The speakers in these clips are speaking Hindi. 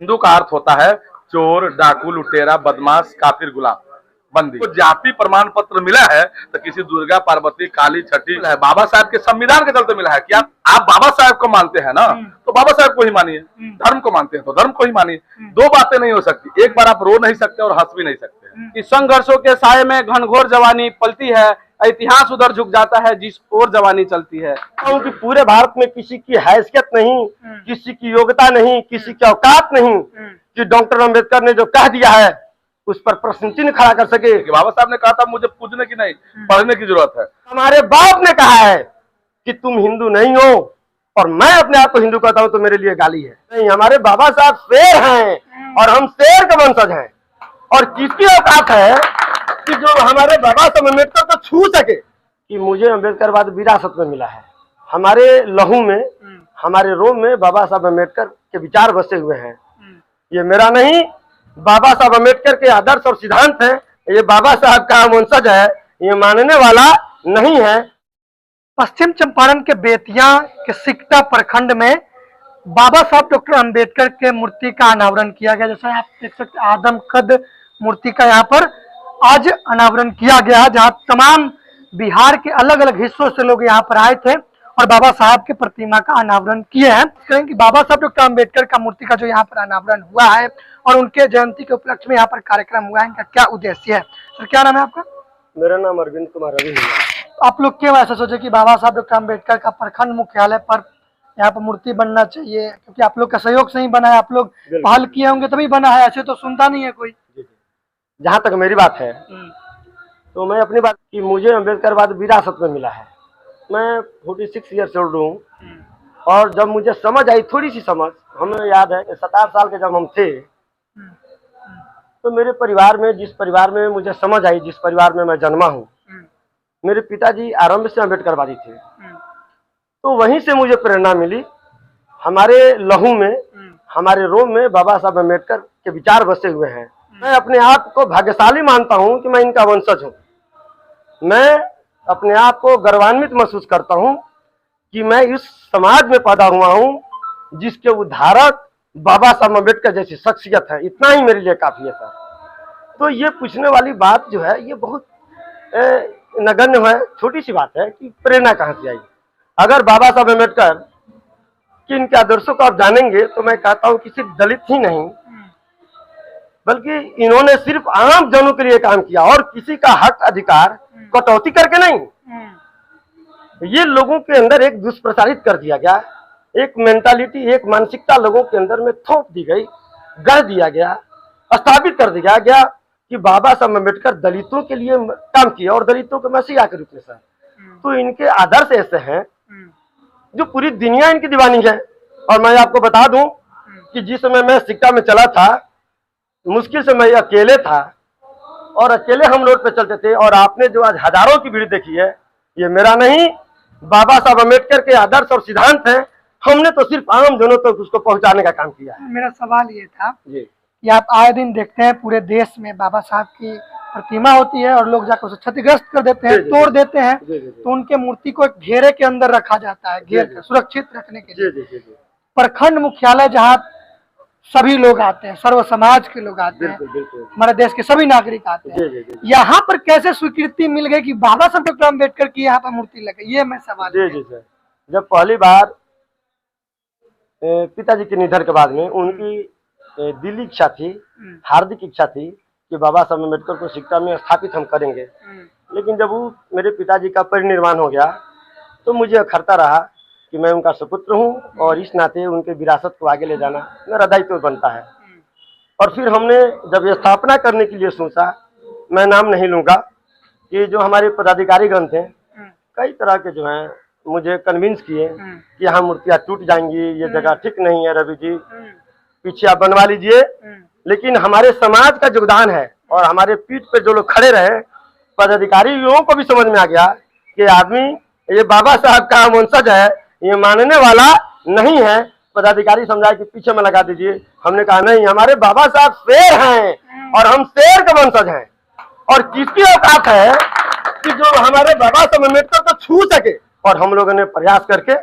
हिंदू का अर्थ होता है चोर, डाकू, लुटेरा, बदमाश, काफिर, गुलाम, बंदी। तो जाति प्रमाण पत्र मिला है तो किसी दुर्गा, पार्वती, काली, छठी है, बाबा साहब के संविधान के चलते मिला है कि आप बाबा साहब को मानते हैं ना, तो बाबा साहब को ही मानिए। धर्म को मानते हैं तो धर्म को ही मानिए। दो बातें नहीं हो सकती, एक बार आप रो नहीं सकते और हंस भी नहीं सकते। इस संघर्षों के साये में घनघोर जवानी पलती है, इतिहास उधर झुक जाता है जिस ओर जवानी चलती है। क्योंकि पूरे भारत में किसी की हैसियत नहीं, किसी की योग्यता नहीं, किसी की औकात नहीं कि डॉक्टर अंबेडकर ने जो कह दिया है उस पर प्रश्न चिन्ह खड़ा कर सके। कि बाबा साहब ने कहा था मुझे पूजने की नहीं, पढ़ने की जरूरत है। हमारे बाप ने कहा है कि तुम हिंदू नहीं हो और मैं अपने आप को हिंदू कहता हूं तो मेरे लिए गाली है। नहीं, हमारे बाबा साहब शेर हैं और हम शेर के वंशज हैं। और किसकी औकात है कि जो हमारे बाबा साहब अम्बेडकर को छू सके कि मुझे अम्बेडकरवाद विरासत में मिला है। हमारे लहू में, हमारे रोम में बाबा साहब अम्बेडकर के विचार बसे हुए हैं। ये मेरा नहीं, बाबा साहब अम्बेडकर के आदर्श और सिद्धांत हैं। ये बाबा साहब का वंशज है, ये मानने वाला नहीं है। पश्चिम चंपारण के बेतिया के सिकटा प्रखंड में बाबा साहब डॉक्टर अंबेडकर के मूर्ति का अनावरण किया गया। जैसा आप देख सकते हैं, आदम कद मूर्ति का यहाँ पर आज अनावरण किया गया, जहाँ तमाम बिहार के अलग अलग हिस्सों से लोग यहाँ पर आए थे और बाबा साहब के प्रतिमा का अनावरण किए हैं। कहें कि बाबा साहब डॉक्टर अंबेडकर का मूर्ति का जो यहाँ पर अनावरण हुआ है और उनके जयंती के उपलक्ष्य में यहाँ पर कार्यक्रम हुआ है, इनका क्या उद्देश्य है? सर, क्या नाम है आपका? मेरा नाम अरविंद कुमार रवि है। आप लोग क्यों ऐसा सोचे कि बाबा साहब डॉक्टर अंबेडकर का प्रखंड मुख्यालय पर यहाँ पर मूर्ति बनना चाहिए? क्योंकि आप लोग का सहयोग से ही बना है, आप लोग पहल किए होंगे तभी बना है, ऐसे तो सुनता नहीं है कोई। जहाँ तक मेरी बात है तो मैं अपनी बात कि मुझे अम्बेडकरवाद विरासत में मिला है। मैं 46 ईयर्स ओल्ड हूँ और जब मुझे समझ आई, थोड़ी सी समझ, हमें याद है कि 7-8 साल के जब हम थे तो मेरे परिवार में, जिस परिवार में मुझे समझ आई, जिस परिवार में मैं जन्मा हूँ, मेरे पिताजी आरंभ से अम्बेडकरवादी थे। तो वहीं से मुझे प्रेरणा मिली। हमारे लहू में, हमारे रोम में बाबा साहब अम्बेडकर के विचार बसे हुए हैं। मैं अपने आप को भाग्यशाली मानता हूं कि मैं इनका वंशज हूं। मैं अपने आप को गर्वान्वित महसूस करता हूं कि मैं इस समाज में पैदा हुआ हूं जिसके उद्धारक बाबा साहब अम्बेडकर जैसी शख्सियत है। इतना ही मेरे लिए काफी है सर। तो ये पूछने वाली बात जो है ये बहुत नगण्य है, छोटी सी बात है कि प्रेरणा कहाँ से आई। अगर बाबा साहब अम्बेडकर कि इनके आदर्शों को आप जानेंगे तो मैं कहता हूँ कि सिर्फ दलित ही नहीं बल्कि इन्होंने सिर्फ आम जनों के लिए काम किया और किसी का हक अधिकार कटौती करके नहीं। ये लोगों के अंदर एक दुष्प्रचारित कर दिया गया, एक मेंटालिटी, एक मानसिकता लोगों के अंदर में थोप दी गई, गढ़ दिया गया, स्थापित कर दिया गया कि बाबा साहब अम्बेडकर दलितों के लिए काम किया और दलितों के मसीहा के रूप में सर। तो इनके आदर्श ऐसे हैं जो पूरी दुनिया इनकी दीवानी है। और मैं आपको बता दूं कि जिस समय मैं सिक्का में चला था, मुश्किल से मैं अकेले था और अकेले हम रोड पे चलते थे। और आपने जो आज हजारों की भीड़ देखी है, ये मेरा नहीं, बाबा साहब अम्बेडकर के आदर्श और सिद्धांत हैं। हमने तो सिर्फ आम जनों तक उसको पहुंचाने का काम किया है। मेरा सवाल ये था जी कि आप आए दिन देखते हैं पूरे देश में बाबा साहब की प्रतिमा होती है और लोग जाकर उसे क्षतिग्रस्त कर देते हैं, तोड़ देते हैं। तो उनके मूर्ति को एक घेरे के अंदर रखा जाता है, घेर कर सुरक्षित रखने के लिए। प्रखंड मुख्यालय जहाँ सभी लोग आते हैं, सर्व समाज के लोग आते हैं, हमारे देश के सभी नागरिक आते हैं, यहाँ पर कैसे स्वीकृति मिल गई कि बाबा साहब डॉक्टर अम्बेडकर की यहाँ पर मूर्ति लगे? ये मैं सवाल। जी सर, जब पहली बार पिताजी के निधन के बाद में उनकी दिली इच्छा थी, हार्दिक इच्छा थी कि बाबा साहब अम्बेडकर को सिक्का में स्थापित हम करेंगे। लेकिन जब वो मेरे पिताजी का परिनिर्वाण हो गया तो मुझे अखरता रहा कि मैं उनका सुपुत्र हूँ और इस नाते उनके विरासत को आगे ले जाना मेरा दायित्व बनता है। और फिर हमने जब स्थापना करने के लिए सोचा, मैं नाम नहीं लूँगा, कि जो हमारे पदाधिकारीगण थे कई तरह के जो हैं मुझे कन्विंस किए कि यहाँ मूर्तियाँ टूट जाएंगी, ये जगह ठीक नहीं है, रवि जी पीछे आप बनवा लीजिए। लेकिन हमारे समाज का योगदान है और हमारे पीठ पे जो लोग खड़े रहे, पदाधिकारियों को भी समझ में आ गया कि आदमी ये बाबा साहब का वंशज है, ये मानने वाला नहीं है। पदाधिकारी समझाए कि पीछे में लगा दीजिए। हमने कहा नहीं, हमारे बाबा साहब शेर हैं और हम शेर के वंशज हैं। और किसकी औकात है कि जो हमारे बाबा साहब अम्बेडकर को छू सके। और हम लोगों ने प्रयास करके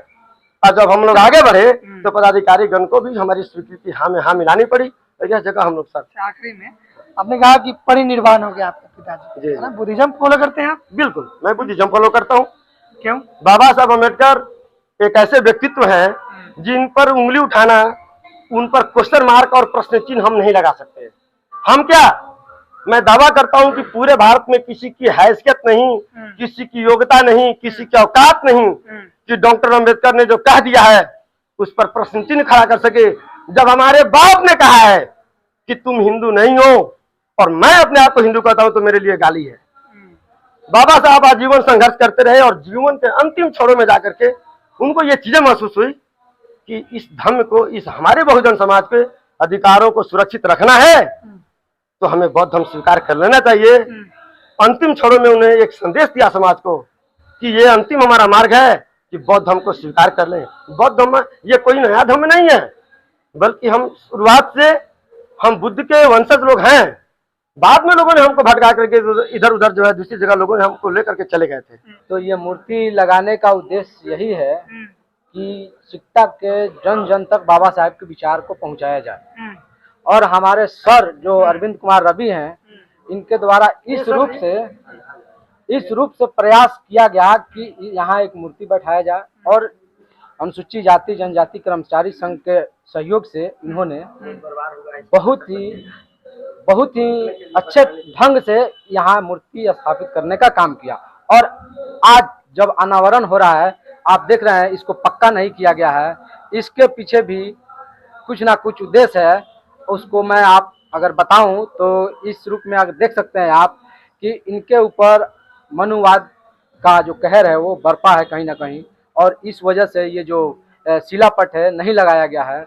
और जब हम लोग आगे बढ़े तो पदाधिकारी गण को भी हमारी स्वीकृति हाँ में हाँ मिलानी पड़ी और यह जगह हम लोग सर आखिरी में आपने कहा कि परिनिर्वाण हो गया आपके पिताजी, जी। है ना? बुद्धिज्म फॉलो करते हैं आप? बिल्कुल मैं बुद्धिज्म फॉलो करता हूँ। क्यों? बाबा साहब अम्बेडकर एक ऐसे व्यक्तित्व हैं जिन पर उंगली उठाना, उन पर क्वेश्चन मार्क और प्रश्न चिन्ह हम नहीं लगा सकते। हम क्या, मैं दावा करता हूं कि पूरे भारत में किसी की हैसियत नहीं, किसी की योग्यता नहीं, किसी की औकात नहीं कि डॉक्टर अम्बेडकर ने जो कह दिया है उस पर प्रश्न चिन्ह खड़ा कर सके। जब हमारे बाप ने कहा है कि तुम हिंदू नहीं हो और मैं अपने आप को हिंदू कहता हूं तो मेरे लिए गाली है। बाबा साहब आजीवन संघर्ष करते रहे और जीवन के अंतिम छोरों में जाकर के उनको ये चीजें महसूस हुई कि इस धर्म को, इस हमारे बहुजन समाज के अधिकारों को सुरक्षित रखना है तो हमें बौद्ध धर्म स्वीकार कर लेना चाहिए। अंतिम छोरों में उन्हें एक संदेश दिया समाज को कि ये अंतिम हमारा मार्ग है कि बौद्ध धर्म को स्वीकार कर लें। बौद्ध धर्म ये कोई नया धर्म नहीं है, बल्कि हम शुरुआत से हम बुद्ध के वंशज लोग हैं। बाद में लोगों ने हमको भटका करके इधर उधर जो है दूसरी जगह लोगों ने हमको लेकर के चले गए थे। तो ये मूर्ति लगाने का उद्देश्य यही है कि सिकटा के जन जन तक बाबा साहब के विचार को पहुंचाया जाए और हमारे सर जो अरविंद कुमार रवि हैं, इनके द्वारा इस रूप से प्रयास किया गया कि यहाँ एक मूर्ति बैठाया जाए और अनुसूचित जाति जनजाति कर्मचारी संघ के सहयोग से इन्होंने बहुत ही अच्छे ढंग से यहाँ मूर्ति स्थापित करने का काम किया। और आज जब अनावरण हो रहा है, आप देख रहे हैं इसको पक्का नहीं किया गया है, इसके पीछे भी कुछ ना कुछ उद्देश्य है। उसको मैं आप अगर बताऊं तो इस रूप में अगर देख सकते हैं आप कि इनके ऊपर मनुवाद का जो कहर है वो बरपा है कहीं ना कहीं, और इस वजह से ये जो शिलापट है नहीं लगाया गया है।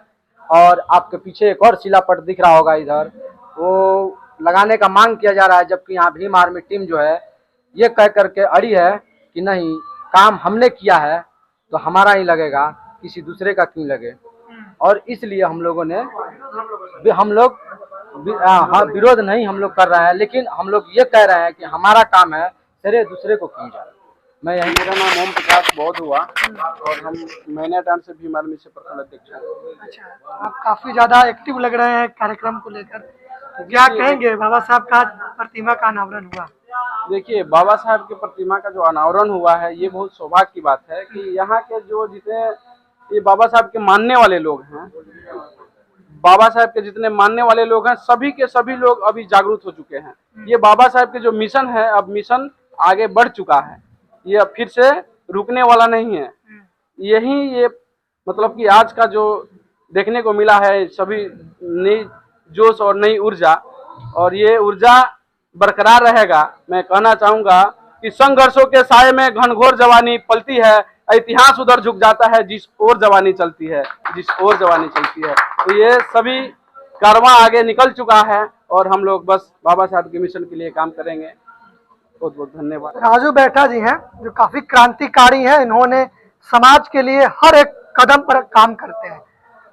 और आपके पीछे एक और शिलापट दिख रहा होगा इधर, वो लगाने का मांग किया जा रहा है, जबकि यहाँ भीम आर्मी टीम जो है ये कह करके अड़ी है कि नहीं, काम हमने किया है तो हमारा ही लगेगा, किसी दूसरे का क्यों लगे। और इसलिए हम लोग विरोध नहीं हम लोग कर रहे हैं, लेकिन हम लोग ये कह रहे हैं कि हमारा काम है, तेरे दूसरे को क्यों जाए। मैं यही, मेरा नाम ओम प्रकाश बौद्ध हुआ और हम मैनेटान से भीम आर्मी से प्रखंड अध्यक्ष हैं। अच्छा, आप काफी ज्यादा एक्टिव लग रहे हैं कार्यक्रम को लेकर, क्या कहेंगे? बाबा साहब का प्रतिमा का अनावरण हुआ। देखिए, बाबा साहब की प्रतिमा का जो अनावरण हुआ है ये बहुत सौभाग्य की बात है कि यहाँ के जो जितने ये बाबा साहब के मानने वाले लोग हैं, बाबा साहब के जितने मानने वाले लोग हैं, सभी के सभी लोग अभी जागरूक हो चुके हैं। ये बाबा साहब के जो मिशन है, अब मिशन आगे बढ़ चुका है, ये अब फिर से रुकने वाला नहीं है। यही ये मतलब कि आज का जो देखने को मिला है, सभी नई जोश और नई ऊर्जा, और ये ऊर्जा बरकरार रहेगा। मैं कहना चाहूँगा कि संघर्षों के साये में घनघोर जवानी पलती है, इतिहास उधर झुक जाता है जिस ओर जवानी चलती है, जिस ओर जवानी चलती है। तो ये सभी कारवां आगे निकल चुका है और हम लोग बस बाबा साहब के मिशन के लिए काम करेंगे। बहुत बहुत धन्यवाद। राजू बैठा जी हैं जो काफी क्रांतिकारी हैं, इन्होंने समाज के लिए हर एक कदम पर काम करते हैं,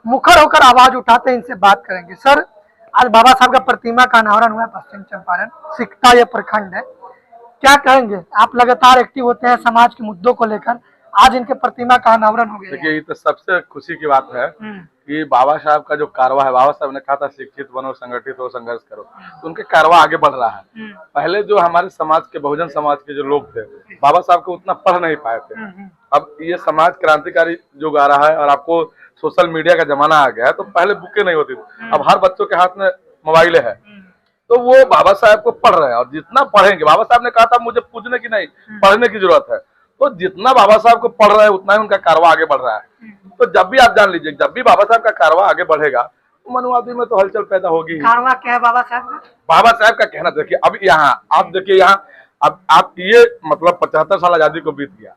मुखर होकर आवाज उठाते हैं। इनसे बात करेंगे। सर, आज बाबा साहब का प्रतिमा का अनावरण हुआ है पश्चिम चंपारण, सिकटा ये प्रखंड है, क्या कहेंगे? आप लगातार एक्टिव होते हैं समाज के मुद्दों को लेकर, आज इनके प्रतिमा का अनावरण हो गया। देखिए, ये तो सबसे खुशी की बात है कि बाबा साहब का जो कारवा है, बाबा साहब ने कहा था शिक्षित बनो, संगठित हो, संघर्ष करो, तो उनके कारवा आगे बढ़ रहा है। पहले जो हमारे समाज के, बहुजन समाज के जो लोग थे, बाबा साहब को उतना पढ़ नहीं पाए थे। अब ये समाज क्रांतिकारी युग आ रहा है और आपको सोशल मीडिया का जमाना आ गया है, तो पहले बुकें नहीं होती थी, अब हर बच्चों के हाथ में मोबाइल है, तो वो बाबा साहब को पढ़ रहे हैं। और जितना पढ़ेंगे, बाबा साहब ने कहा था मुझे पूजने की नहीं, पढ़ने की जरूरत है, तो जितना बाबा साहब को पढ़ रहे हैं उतना ही उनका कारवा आगे बढ़ रहा है। तो जब भी आप जान लीजिए, जब भी बाबा साहब का कारवा आगे बढ़ेगा तो मनुवादी में तो हलचल पैदा होगी। कारवा क्या है बाबा साहब का? बाबा साहब का कहना, देखिए अब यहाँ आप देखिए, यहाँ अब आप ये मतलब 75 साल आजादी को बीत गया,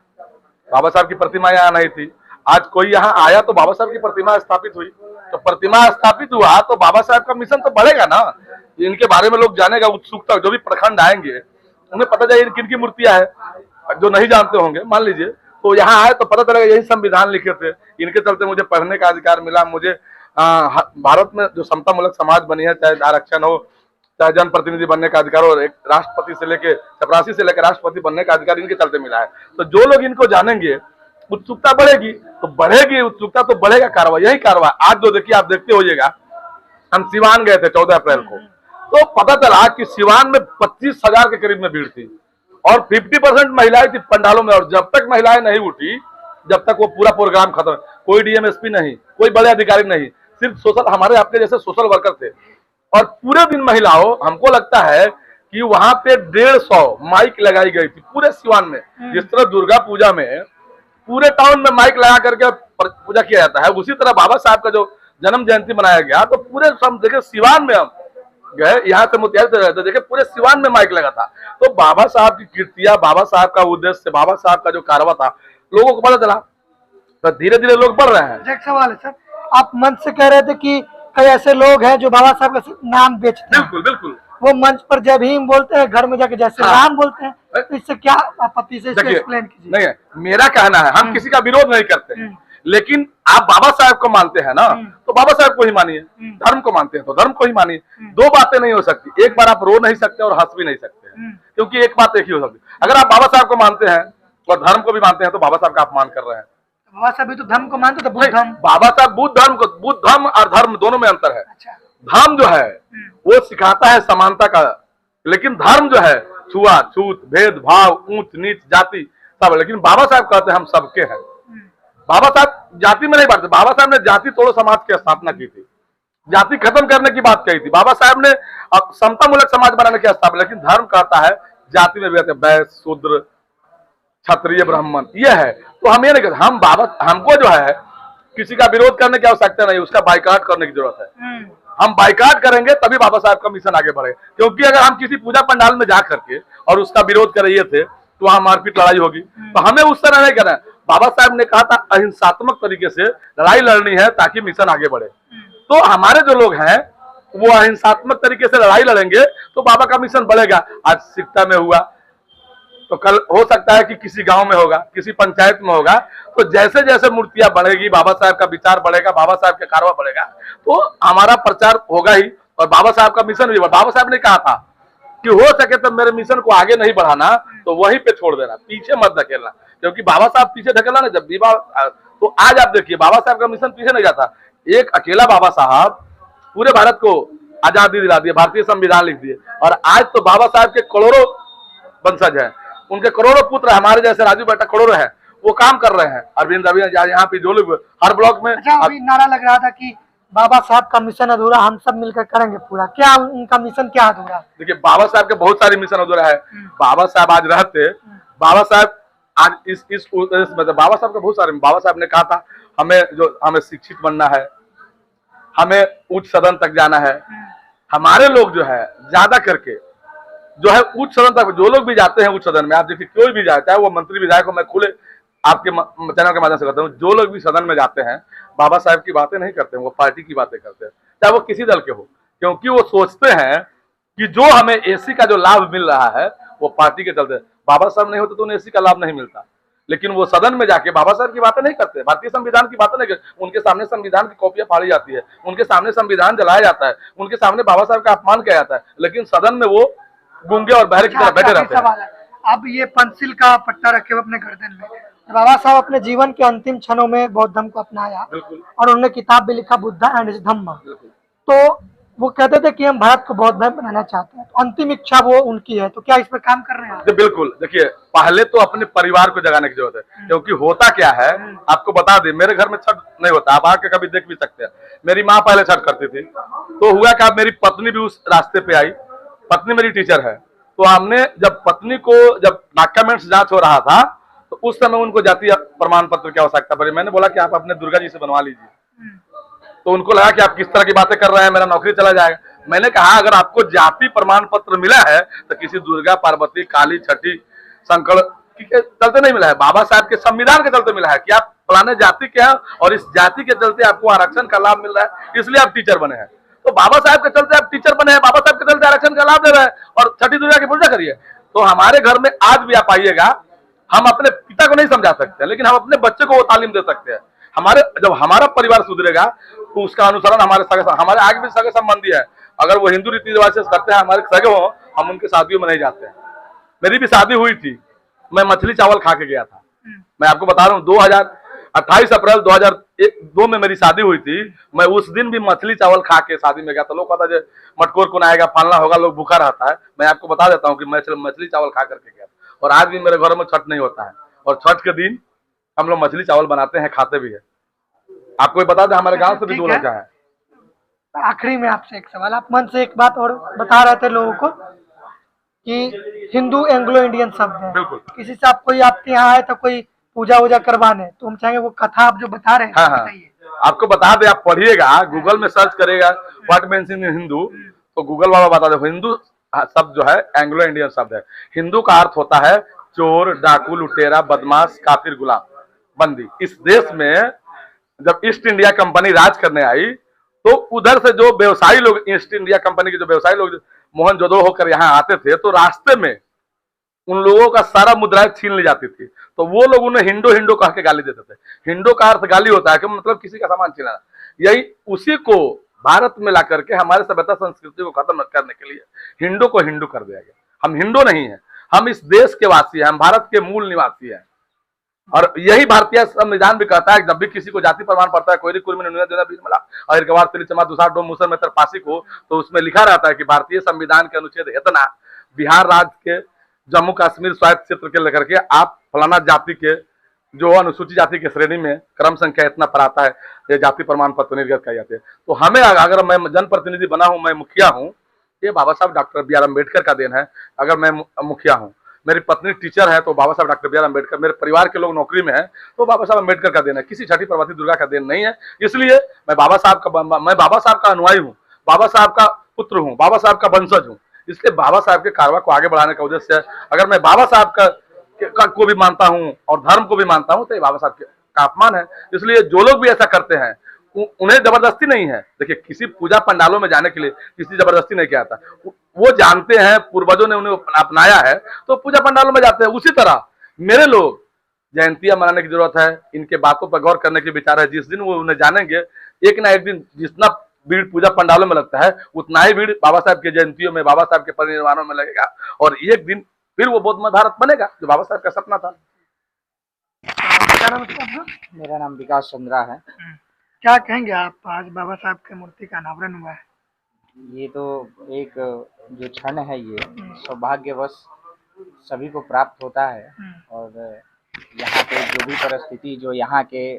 बाबा साहब की प्रतिमा यहाँ नहीं थी। आज कोई यहाँ आया तो बाबा साहब की प्रतिमा स्थापित हुई, तो प्रतिमा स्थापित हुआ तो बाबा साहब का मिशन तो बढ़ेगा ना। इनके बारे में लोग जानेगा, उत्सुकता, जो भी प्रखंड आएंगे उन्हें पता चलेगा किन की मूर्तियां है, जो नहीं जानते होंगे मान लीजिए, तो यहाँ आए तो पता चलेगा यही संविधान लिखे थे, इनके चलते मुझे पढ़ने का अधिकार मिला, मुझे भारत में जो समता मूलक समाज बनी है, चाहे आरक्षण हो, चाहे जनप्रतिनिधि बनने का अधिकार हो, एक राष्ट्रपति से लेके चपरासी से लेकर राष्ट्रपति बनने का अधिकार इनके चलते मिला है। तो जो लोग इनको जानेंगे उत्सुकता बढ़ेगी, तो बढ़ेगी उत्सुकता तो बढ़ेगा कार्रवाई, यही कार्रवाई। आज जो देखिए, आप देखते होइएगा, हम सिवान गए थे 14 अप्रैल को, तो पता चला कि सिवान में 25,000 के करीब में भीड़ थी और 50% महिलाएं थी पंडालों में। और जब तक महिलाएं नहीं उठी, जब तक वो पूरा प्रोग्राम खत्म, कोई डीएमएसपी नहीं, कोई बड़े अधिकारी नहीं, सिर्फ सोशल, हमारे आपके जैसे सोशल वर्कर थे। और पूरे दिन महिलाओं, हमको लगता है कि वहां पे 150 माइक लगाई गई थी पूरे सिवान में। जिस तरह दुर्गा पूजा में पूरे टाउन में माइक लगा करके पूजा किया जाता है, उसी तरह बाबा साहब का जो जन्म जयंती मनाया गया, तो पूरे हम देखे सिवान में, हम गए यहाँ से मोतिहारी से, तो देखे पूरे सिवान में माइक लगा था। तो बाबा साहब की कीर्तियां, बाबा साहब का उद्देश्य, बाबा साहब का जो कारवा था, लोगों को पता चला, तो धीरे धीरे लोग बढ़ रहे हैं। एक सवाल है सर, आप मंच से कह रहे थे कि कई ऐसे लोग हैं जो बाबा साहब का नाम बेचते हैं। बिल्कुल बिल्कुल। वो मंच पर जय भीम बोलते हैं, घर में जाके जैसे राम बोलते हैं, तो इससे क्या आपत्ति से इसको एक्सप्लेन कीजिए। नहीं है, मेरा कहना है, हम किसी का विरोध नहीं करते हैं, लेकिन आप बाबा साहब को मानते हैं ना, तो बाबा साहब को ही मानिए। धर्म को मानते हैं तो धर्म को ही मानिए। दो बातें नहीं हो सकती, एक बार आप रो नहीं सकते और हंस भी नहीं सकते हैं, क्योंकि एक बात एक ही हो सकती। अगर आप बाबा साहब को मानते हैं और धर्म को भी मानते हैं, तो बाबा साहब का अपमान कर रहे हैं। बाबा साहब भी तो धर्म को मानते, तो बुद्ध धर्म। बाबा साहब बुद्ध धर्म और धर्म दोनों में अंतर है। अच्छा। धर्म जो है वो सिखाता है समानता का, लेकिन धर्म जो है छुआछूत, भेदभाव, ऊंच नीच, जाति सब। लेकिन बाबा साहब कहते हैं हम सबके हैं। बाबा साहब जाति में नहीं बांटते। बाबा साहब ने जाति तोड़ो समाज की स्थापना की थी, जाति खत्म करने की बात कही थी। बाबा साहब ने समता मूलक समाज बनाने की स्थापना, लेकिन धर्म कहता है जाति में भी वैश्य, शूद्र, क्षत्रिय, ब्राह्मण, ये है। तो हम ये नहीं कहते, हम बाबा, हमको जो है किसी का विरोध करने की आवश्यकता नहीं, उसका बाइकाट करने की जरूरत है। हम बाइकाट करेंगे तभी बाबा साहब का मिशन आगे बढ़ेगा। क्योंकि अगर हम किसी पूजा पंडाल में जा करके और उसका विरोध कर रहे थे, तो वहां मारपीट लड़ाई होगी। तो हमें उस तरह नहीं करना है। बाबा साहब ने कहा था अहिंसात्मक तरीके से लड़ाई लड़नी है ताकि मिशन आगे बढ़े। तो हमारे जो लोग हैं वो अहिंसात्मक तरीके से लड़ाई लड़ेंगे तो बाबा का मिशन बढ़ेगा। आज सिकटा में हुआ, तो कल हो सकता है कि किसी गांव में होगा, किसी पंचायत में होगा। तो जैसे जैसे मूर्तियां बढ़ेगी, बाबा साहब का विचार बढ़ेगा, बाबा साहब का कारवा बढ़ेगा, तो हमारा प्रचार होगा ही और बाबा साहब का मिशन भी। बाबा साहब ने कहा था कि हो सके तो मेरे मिशन को आगे नहीं बढ़ाना, तो वहीं पे छोड़ देना, पीछे मत धकेलना। क्योंकि बाबा साहब पीछे धकेला ना जब विवाह, तो आज आप देखिए बाबा साहब का मिशन पीछे नहीं जाता। एक अकेला बाबा साहब पूरे भारत को आजादी दिला दिए, भारतीय संविधान लिख दिए। और आज तो बाबा साहब के करोड़ों वंशज है, उनके करोड़ों पुत्र, हमारे जैसे राजू बेटा करोड़ों है, वो काम कर रहे हैं। अरविंद यहाँ पे जो लोग हर ब्लॉक में। अच्छा, अभी नारा लग रहा था कि बाबा साहब का मिशन अधूरा, हम सब मिलकर करेंगे पूरा। क्या उनका मिशन क्या अधूरा? देखिए बाबा साहब के बहुत सारे मिशन अधूरा है। बाबा साहब आज रहते, बाबा साहब आज इस मतलब बाबा साहब का बहुत सारे। बाबा साहब ने कहा था हमें शिक्षित बनना है, हमें उच्च सदन तक जाना है। हमारे लोग जो है ज्यादा करके जो है उच्च सदन तक, जो लोग भी जाते हैं उच्च सदन में, आप देखिए कोई भी जाए, चाहे वो मंत्री विधायक हो, मैं खुले आपके चैनल के माध्यम से कहता हूँ, जो लोग भी सदन में जाते हैं बाबा साहब की बातें नहीं करते हैं, वो पार्टी की बातें करते हैं, चाहे वो किसी दल के हो। क्योंकि वो सोचते हैं कि जो हमें एसी का जो लाभ मिल रहा है वो पार्टी के चलते। बाबा साहब नहीं होते तो उन्हें एसी का लाभ नहीं मिलता। लेकिन वो सदन में जाके बाबा साहब की बातें नहीं करते, भारतीय संविधान की बातें नहीं करते। उनके सामने संविधान की कॉपियां फाड़ी जाती है, उनके सामने संविधान जलाया जाता है, उनके सामने बाबा साहब का अपमान किया जाता है, लेकिन सदन में वो गूंगे और बहरे की तरह बैठे रहते हैं। अब ये पंसिल का पट्टा रखे हुए अपने गर्दन में, बाबा साहब अपने जीवन के अंतिम क्षणों में बौद्ध धर्म को अपनाया और उन्होंने किताब भी लिखा बुद्धा एंड हिज धम्म। तो वो कहते थे कि हम भारत को बौद्ध धर्म बनाना चाहते हैं, तो अंतिम इच्छा वो उनकी है। तो क्या इस पर काम कर रहे हैं? बिल्कुल। देखिए पहले तो अपने परिवार को जगाने की जरूरत है। क्योंकि होता क्या है आपको बता दें, मेरे घर में छठ नहीं होता, आप आके कभी देख भी सकते हैं। मेरी माँ पहले छठ करती थी, तो हुआ क्या मेरी पत्नी भी उस रास्ते पे आई। पत्नी मेरी टीचर है, तो हमने जब पत्नी को जब डॉक्यूमेंट्स जांच हो रहा था, तो उस समय उनको जातीय प्रमाण पत्र की आवश्यकता पड़ी। मैंने बोला कि आप अपने दुर्गा जी से बनवा लीजिए। तो उनको लगा कि आप किस तरह की बातें कर रहे हैं, मेरा नौकरी चला जाएगा। मैंने कहा अगर आपको जाति प्रमाण पत्र मिला है तो किसी दुर्गा, पार्वती, काली, छठी, शंकर के चलते नहीं मिला है, बाबा साहब के संविधान के चलते मिला है कि आप फलाने जाति के हैं और इस जाति के चलते आपको आरक्षण का लाभ मिल रहा है, इसलिए आप टीचर बने हैं। तो बाबा साहब के चलते आप टीचर बने हैं, बाबा साहब के चलते आरक्षण का लाभ ले रहे हैं और छठी दुर्गा की पूजा करिए। तो हमारे घर में आज भी आप आइएगा, हम अपने पिता को नहीं समझा सकते, लेकिन हम अपने बच्चे को वो तालीम दे सकते हैं। जब हमारा परिवार सुधरेगा तो उसका अनुसरण हमारे आगे भी सगे संबंधी है, अगर वो हिंदू रीति रिवाज से करते हैं, हमारे सगे हो, हम उनके शादियों में नहीं जाते हैं। मेरी भी शादी हुई थी, मैं मछली चावल खा के गया था, मैं आपको बता रहा हूँ 28 अप्रैल 2002 में मेरी शादी हुई थी। मैं उस दिन भी मछली चावल खा के शादी में गया था। लोग कहता है मटकोर कौन आएगा, फलना होगा, लोग भूखा रहता है। मैं आपको बता देता हूँ कि मैं मछली चावल खा करके गया। और आज भी मेरे घरों में छठ नहीं होता है, और छठ के दिन हम लोग मछली चावल बनाते हैं, खाते भी है। आपको भी बता दें, हमारे गांव से भी 2 लड़का है। आखिरी में आपसे एक सवाल, आप मन से एक बात और बता रहे थे लोगों को कि हिंदू एंग्लो इंडियन शब्द है। बिल्कुल। किसी से आप कोई आपके यहाँ आए तो कोई पूजा वूजा करवाने, तो हम चाहेंगे वो कथा आप जो बता रहे हैं हाँ हाँ, आपको बता दे, आप पढ़िएगा, गूगल में सर्च करेगा व्हाट मीन्स इन हिंदू, तो गूगल वाला बता दे। हिंदू शब्द जो है एंग्लो इंडियन शब्द है। हिंदू का अर्थ होता है चोर, डाकू, लुटेरा, बदमाश, काफिर, गुलाम, बंदी। इस देश में जब ईस्ट इंडिया कंपनी राज करने आई, तो उधर से जो व्यवसायी लोग, ईस्ट इंडिया कंपनी के जो व्यवसायी लोग मोहनजोदड़ो होकर यहाँ आते थे, तो रास्ते में उन लोगों का सारा मुद्राएं छीन ली जाती थी। तो वो लोग उन्हें हिंडो हिंडो कह के गाली देते थे। हिंडो का अर्थ गाली होता है कि मतलब किसी का सामान छीनना। यही उसी को भारत में ला करके हमारे सभ्यता संस्कृति को खत्म करने के लिए हिंदू को हिंदू कर दिया गया। हम हिंदू नहीं है, हम इस देश के वासी हैं, हम भारत के मूल निवासी हैं। और यही भारतीय संविधान भी कहता है कि जब भी किसी को जाति प्रमाण पड़ता है, कोई कुर्मी नुनिया देना बीज मला और गवार तिली चमा दुसार डोम मुसर में तरपासी को, तो उसमें लिखा रहता है कि भारतीय संविधान के अनुच्छेद इतना बिहार राज्य के जम्मू कश्मीर स्वायत्त क्षेत्र के लेकर के आप फलाना जाति के जो अनुसूचित जाति की श्रेणी में क्रम संख्या इतना पर आता है, ये जाति प्रमाण पत्र निर्गत किए जाते हैं। तो हमें, अगर मैं जनप्रतिनिधि बना हूं, मैं मुखिया हूं, ये बाबा साहब डॉक्टर बी आर अम्बेडकर का देन है। अगर मैं मुखिया हूं, मेरी पत्नी टीचर है, तो बाबा साहब डॉक्टर बी आर अम्बेडकर, मेरे परिवार के लोग नौकरी में हैं, तो बाबा साहब अम्बेडकर का देन है, किसी छठी प्रभाती दुर्गा का देन नहीं है। इसलिए मैं बाबा साहब का अनुयायी हूँ, बाबा साहब का पुत्र हूँ, बाबा साहब का वंशज हूँ। इसलिए बाबा साहब के कारवा को आगे बढ़ाने का उद्देश्य है। अगर मैं बाबा साहब का को भी मानता हूं और धर्म को भी मानता हूं, तो ये बाबा साहब का अपमान है। इसलिए जो लोग भी ऐसा करते हैं, उन्हें जबरदस्ती नहीं है। देखिए, किसी पूजा पंडालों में जाने के लिए किसी जबरदस्ती नहीं किया था। वो जानते हैं, पूर्वजों ने उन्हें अपनाया है, तो पूजा पंडालों में जाते हैं। उसी तरह मेरे लोग जयंतियां मनाने की जरूरत है, इनके बातों पर गौर करने की विचार है। जिस दिन वो उन्हें जानेंगे, एक ना एक दिन जितना भीड़ पूजा पंडालों में लगता है, उतना ही भीड़ बाबा साहब की जयंतियों में, बाबा साहब के परिनिर्वाणों में लगेगा। और एक दिन फिर वो बौद्धमय भारत बनेगा, जो बाबा साहब का सपना था। क्या नाम है आपका? मेरा नाम विकास चंद्रा है। क्या कहेंगे आप, आज बाबा साहब की मूर्ति का अनावरण हुआ है? ये तो एक जो क्षण है, ये सौभाग्यवश सभी को प्राप्त होता है। और यहाँ पे जो भी परिस्थिति, जो यहाँ के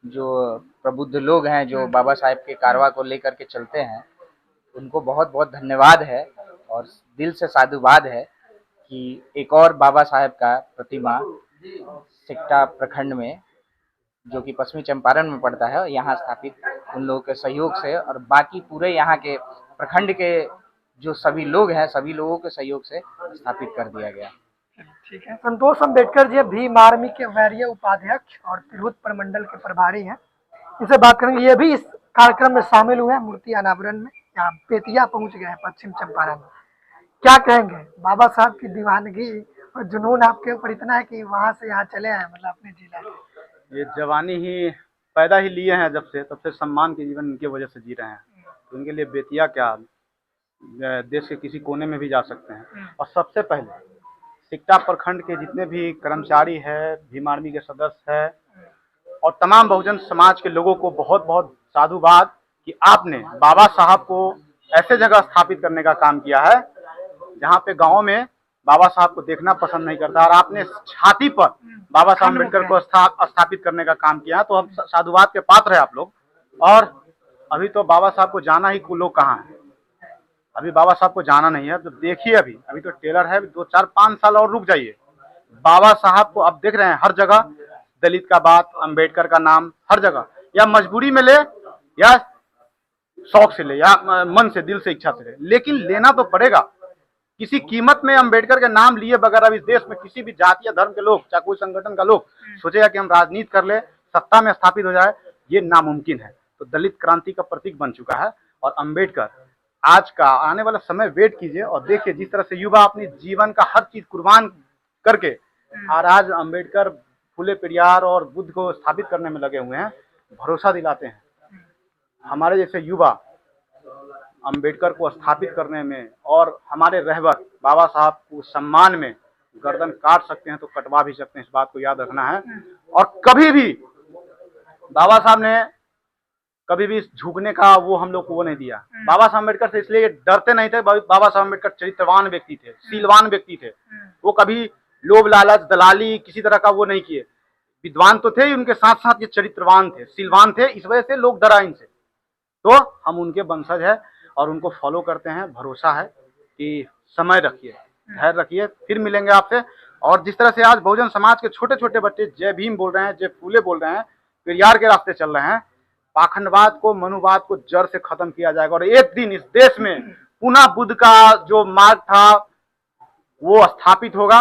जो प्रबुद्ध लोग हैं, जो बाबा साहब के कारवा को लेकर के चलते हैं, उनको बहुत बहुत धन्यवाद है और दिल से साधुवाद है कि एक और बाबा साहब का प्रतिमा सिकटा प्रखंड में, जो कि पश्चिमी चंपारण में पड़ता है, यहाँ स्थापित उन लोगों के सहयोग से और बाकी पूरे यहाँ के प्रखंड के जो सभी लोग हैं, सभी लोगों के सहयोग से स्थापित कर दिया गया। ठीक है। संतोष अम्बेडकर जी भीम आर्मी के वरीय उपाध्यक्ष और तिरहुत प्रमंडल के प्रभारी हैं। इनसे बात करेंगे। ये भी इस कार्यक्रम में शामिल हुए हैं, मूर्ति अनावरण में। यहाँ बेतिया पहुंच गए हैं, पश्चिम चंपारण में। क्या कहेंगे, बाबा साहब की दीवानगी और जुनून आपके ऊपर इतना है कि वहाँ से यहाँ चले आए, मतलब अपने जिला के? ये जवानी ही पैदा ही लिए हैं, जब से तब से सम्मान के जीवन इनके वजह से जी रहे हैं। तो इनके लिए बेतिया क्या, देश के किसी कोने में भी जा सकते हैं। और सबसे पहले सिकटा प्रखंड के जितने भी कर्मचारी है, भीम आर्मी के सदस्य है और तमाम बहुजन समाज के लोगों को बहुत बहुत साधुवाद कि आपने बाबा साहब को ऐसे जगह स्थापित करने का काम किया है जहाँ पे गाँव में बाबा साहब को देखना पसंद नहीं करता, और आपने छाती पर बाबा साहब अम्बेडकर को स्थापित करने का काम किया है। तो हम साधुवाद के पात्र है आप लोग। और अभी तो बाबा साहब को जाना ही लोग कहाँ है, अभी बाबा साहब को जाना नहीं है। तो देखिए, अभी तो टेलर है, 2 4 5 साल और रुक जाइए। बाबा साहब को अब देख रहे हैं हर जगह, दलित का बात, अम्बेडकर का नाम हर जगह, या मजबूरी में ले या शौक से ले या मन से, दिल से, इच्छा से ले, लेकिन लेना तो पड़ेगा। किसी कीमत में अम्बेडकर के नाम लिए बगैर अब इस देश में किसी भी जाति या धर्म के लोग, चाहे कोई संगठन का लोग सोचेगा कि हम राजनीति कर ले, सत्ता में स्थापित हो जाए, ये नामुमकिन है। तो दलित क्रांति का प्रतीक बन चुका है। और अम्बेडकर आज का आने वाला समय वेट कीजिए और देखिए जिस तरह से युवा अपनी जीवन का हर चीज कुर्बान करके और आज अम्बेडकर, फुले पेरियार और बुद्ध को स्थापित करने में लगे हुए हैं, भरोसा दिलाते हैं। हमारे जैसे युवा अम्बेडकर को स्थापित करने में और हमारे रहबर बाबा साहब को सम्मान में गर्दन काट सकते हैं तो कटवा भी सकते हैं, इस बात को याद रखना है। और कभी भी बाबा साहब ने कभी भी झुकने का वो हम लोग को वो नहीं दिया। बाबा साहब अम्बेडकर से इसलिए डरते नहीं थे, बाबा साहब अम्बेडकर चरित्रवान व्यक्ति थे, शीलवान व्यक्ति थे। वो कभी लोभ लालच दलाली किसी तरह का वो नहीं किए। विद्वान तो थे ही, उनके साथ साथ ये चरित्रवान थे, शीलवान थे, इस वजह से लोग डरा इनसे। तो हम उनके वंशज है और उनको फॉलो करते हैं। भरोसा है कि समय रखिए, धैर्य रखिए, फिर मिलेंगे आपसे। और जिस तरह से आज बहुजन समाज के छोटे छोटे बच्चे जय भीम बोल रहे हैं, जय फूले बोल रहे हैं, पेरियार के रास्ते चल रहे हैं, पाखंडवाद को, मनुवाद को जड़ से खत्म किया जाएगा। और एक दिन इस देश में पुनः बुद्ध का जो मार्ग था वो स्थापित होगा।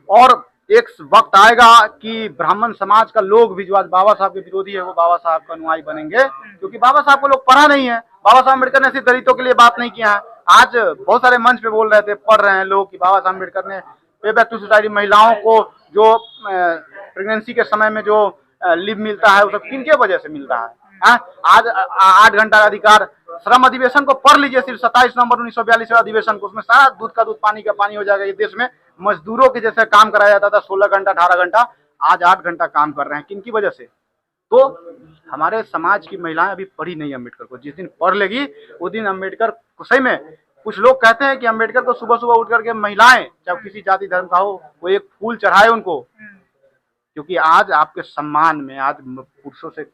और एक वक्त आएगा कि ब्राह्मण समाज का लोग भी जो आज बाबा साहब के विरोधी है वो बाबा साहब का अनुयायी बनेंगे, क्योंकि बाबा साहब को लोग पढ़ा नहीं है। बाबा साहब अम्बेडकर ने सिर्फ दलितों के लिए बात नहीं किया है। आज बहुत सारे मंच पे बोल रहे थे, पढ़ रहे हैं लोग कि बाबा साहब अम्बेडकर ने पे बैक टू सोसाइटी, महिलाओं को जो प्रेगनेंसी के समय में जो लिव मिलता है वो सब किनके वजह से मिलता है। आज 8 घंटा का अधिकार, श्रम अधिवेशन को पढ़ लीजिए, सिर्फ 27 नवंबर 1942 अधिवेशन को, उसमें सारा दूध का दूध पानी का पानी हो जाएगा। ये देश में मजदूरों के जैसे काम कराया जाता था 16 घंटा 18 घंटा, आज 8 घंटा काम कर रहे हैं। किनकी वजह से? तो हमारे समाज की महिलाएं अभी पढ़ी नहीं अम्बेडकर को। जिस दिन पढ़ लेगी उस दिन अम्बेडकर को सही में, कुछ लोग कहते हैं कि अम्बेडकर को सुबह सुबह उठ करके महिलाएं, चाहे किसी जाति धर्म का हो, वो एक फूल चढ़ाए उनको, क्योंकि आज आपके सम्मान में आज पुरुषों से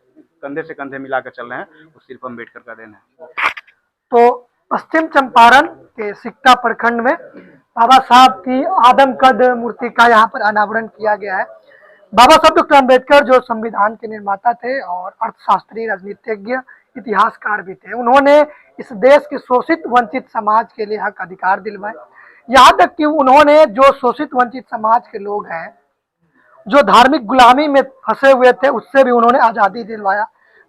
कंधे मिला कर चल रहे हैं, वो सिर्फ अम्बेडकर का देन है। तो पश्चिम चंपारण के सिकटा प्रखंड में बाबा साहब की आदमकद मूर्ति का यहाँ पर अनावरण किया गया है। बाबा साहब डॉक्टर अम्बेडकर जो संविधान के निर्माता थे और अर्थशास्त्री, राजनीतिज्ञ, इतिहासकार भी थे। उन्होंने इस देश के शोषित वंचित समाज के लिए हक अधिकार दिलवाए। यहाँ तक कि उन्होंने जो शोषित वंचित समाज के लोग हैं जो धार्मिक गुलामी में फंसे हुए थे, उससे भी उन्होंने आज़ादी दिलवाया।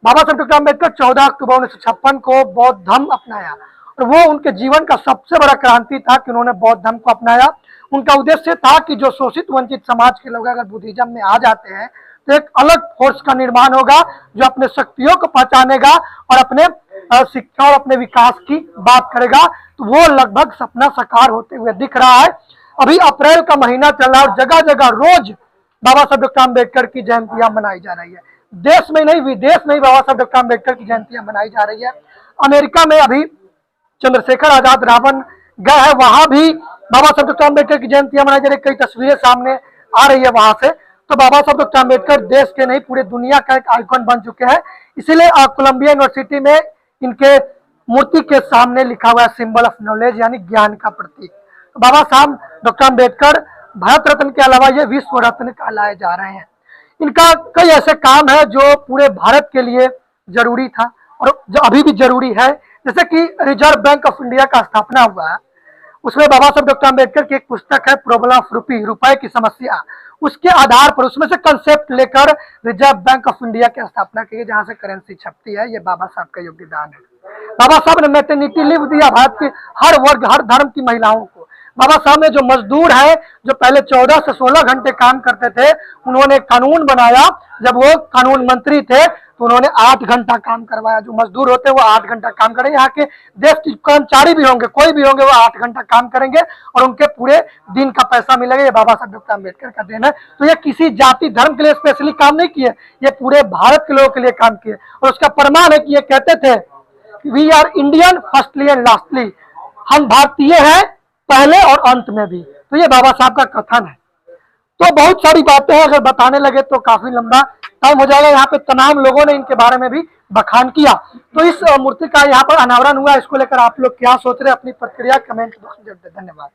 बाबा साहब डॉक्टर अम्बेडकर 14 अक्टूबर 1956 को बौद्ध धर्म अपनाया और वो उनके जीवन का सबसे बड़ा क्रांति था कि उन्होंने बौद्ध धर्म को अपनाया। उनका उद्देश्य था कि जो शोषित वंचित समाज के लोग अगर बुद्धिज्म में आ जाते हैं तो एक अलग फोर्स का निर्माण होगा जो अपने शक्तियों को पहचानेगा और अपने शिक्षा और अपने विकास की बात करेगा। तो वो लगभग सपना साकार होते हुए दिख रहा है। अभी अप्रैल का महीना चल रहा है और जगह जगह रोज बाबा साहब डॉक्टर अम्बेडकर की जयंतियां मनाई जा रही है। देश में नहीं विदेश में बाबा साहब डॉक्टर अम्बेडकर की जयंतियां मनाई जा रही है। अमेरिका में अभी चंद्रशेखर आजाद रावण गए हैं, वहां भी बाबा साहब डॉक्टर अम्बेडकर की जयंतियां मनाई जा रही है। कई तस्वीरें सामने आ रही है वहां से। तो बाबा साहब डॉक्टर अम्बेडकर देश के नहीं पूरे दुनिया का एक आइकॉन बन चुके हैं। इसीलिए कोलंबिया यूनिवर्सिटी में इनके मूर्ति के सामने लिखा हुआ है सिंबल ऑफ नॉलेज, यानी ज्ञान का प्रतीक। तो बाबा साहब डॉक्टर अम्बेडकर भारत रत्न के अलावा ये विश्व रत्न कहलाए जा रहे हैं। इनका कई ऐसे काम है जो पूरे भारत के लिए जरूरी था और जो अभी भी जरूरी है। जैसे कि रिजर्व बैंक ऑफ इंडिया का स्थापना हुआ है, उसमें बाबा साहब डॉक्टर अम्बेडकर की एक पुस्तक है प्रॉब्लम ऑफ रूपी, रुपए की समस्या। उसके आधार पर उसमें से कंसेप्ट लेकर रिजर्व बैंक ऑफ इंडिया की स्थापना की, जहां से करेंसी छपती है। ये बाबा साहब का योगदान है। बाबा साहब ने मैटरनिटी लीव दिया भारत के हर वर्ग हर धर्म की महिलाओं को। बाबा साहब ने जो मजदूर है जो पहले 14 से 16 घंटे काम करते थे, उन्होंने कानून बनाया। जब वो कानून मंत्री थे तो उन्होंने 8 घंटा काम करवाया। जो मजदूर होते हैं वो 8 घंटा काम करेंगे। यहाँ के देश के कर्मचारी भी होंगे, कोई भी होंगे, वो 8 घंटा काम करेंगे और उनके पूरे दिन का पैसा मिलेगा। ये बाबा साहब डॉक्टर अम्बेडकर का देन है। तो ये किसी जाति धर्म के लिए स्पेशली काम नहीं किए, ये पूरे भारत के लोगों के लिए काम किए। और उसका प्रमाण है कि ये कहते थे we are Indian firstly and lastly, हम भारतीय हैं पहले और अंत में भी। तो ये बाबा साहब का कथन है। तो बहुत सारी बातें हैं, अगर बताने लगे तो काफी लंबा टाइम हो जाएगा। यहाँ पे तमाम लोगों ने इनके बारे में भी बखान किया। तो इस मूर्ति का यहाँ पर अनावरण हुआ, इसको लेकर आप लोग क्या सोच रहे हैं, अपनी प्रतिक्रिया कमेंट बॉक्स में जरूर दें। धन्यवाद।